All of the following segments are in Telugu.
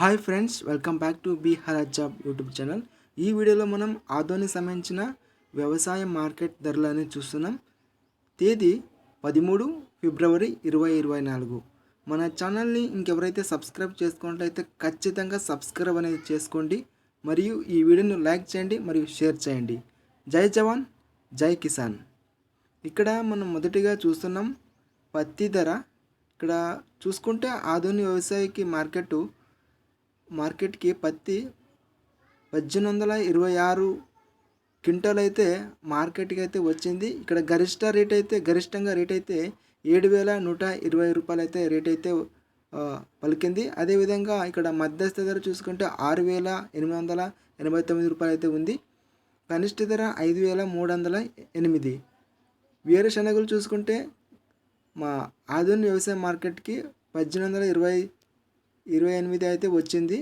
Hi friends, welcome back to బీ హరాజ్ జాబ్ యూట్యూబ్ ఛానల్. ఈ వీడియోలో మనం ఆదోనికి సంబంధించిన వ్యవసాయ మార్కెట్ ధరలని చూస్తున్నాం. తేదీ 13 ఫిబ్రవరి 2024. మన ఛానల్ని ఇంకెవరైతే సబ్స్క్రైబ్ చేసుకున్నట్లయితే ఖచ్చితంగా సబ్స్క్రైబ్ అనేది చేసుకోండి, మరియు ఈ వీడియోను లైక్ చేయండి మరియు షేర్ చేయండి. జై జవాన్ జై కిసాన్. ఇక్కడ మనం మొదటిగా చూస్తున్నాం పత్తి ధర. ఇక్కడ చూసుకుంటే ఆదోని వ్యవసాయకి మార్కెట్కి పత్తి 1826 క్వింటాల్ అయితే మార్కెట్కి అయితే వచ్చింది. ఇక్కడ గరిష్టంగా రేట్ అయితే 7,120 రూపాయలు అయితే రేట్ అయితే పలికింది. అదేవిధంగా ఇక్కడ మధ్యస్థ ధర చూసుకుంటే 6,889 రూపాయలు అయితే ఉంది. కనిష్ట ధర 5,308. వేరుశనగలు చూసుకుంటే మా ఆధునిక వ్యవసాయ మార్కెట్కి 1828 అయితే వచ్చింది.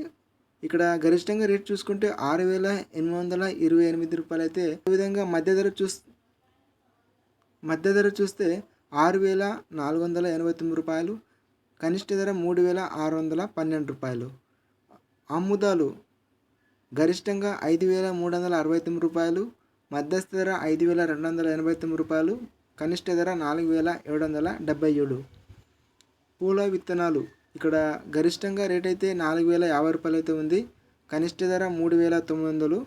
ఇక్కడ గరిష్టంగా రేట్ చూసుకుంటే 6,828 రూపాయలు అయితే. అదేవిధంగా మధ్య ధర చూస్తే 6,489 రూపాయలు. కనిష్ట ధర 3,612 రూపాయలు. ఆముదాలు గరిష్టంగా 5,369 రూపాయలు, మధ్యస్థ ధర 5,289 రూపాయలు, కనిష్ట ధర 4,777. పూల విత్తనాలు ఇక్కడ గరిష్టంగా రేట్ అయితే 4,050 రూపాయలు అయితే ఉంది. కనిష్ట ధర 3,900.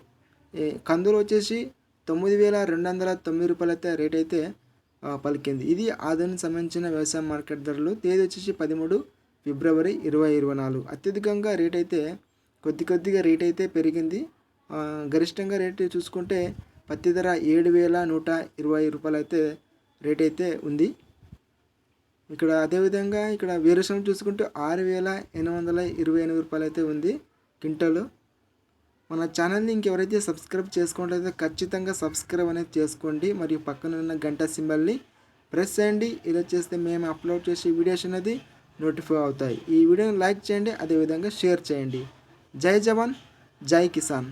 కందులు వచ్చేసి 9,209 రూపాయలు అయితే రేట్ అయితే పలికింది. ఇది ఆదాయానికి సంబంధించిన వ్యవసాయ మార్కెట్ ధరలు. తేదీ వచ్చేసి 13 ఫిబ్రవరి 2024. అత్యధికంగా రేట్ అయితే కొద్దిగా రేట్ అయితే పెరిగింది. గరిష్టంగా రేట్ చూసుకుంటే పత్తి ధర 7,120 రూపాయలు అయితే రేట్ అయితే ఉంది. ఇక్కడ అదేవిధంగా ఇక్కడ వేరుశనగ చూసుకుంటే 6,828 రూపాయలు అయితే ఉంది క్వింటాల్. మన ఛానల్ని ఇంకెవరైతే సబ్స్క్రైబ్ చేసుకున్నట్లయితే ఖచ్చితంగా సబ్స్క్రైబ్ అనేది చేసుకోండి, మరియు పక్కన ఉన్న గంట సింబల్ని ప్రెస్ చేయండి. ఇలా చేస్తే మేము అప్లోడ్ చేసే వీడియోస్ అనేది నోటిఫై అవుతాయి. ఈ వీడియోని లైక్ చేయండి, అదేవిధంగా షేర్ చేయండి. జై జవాన్ జై కిసాన్.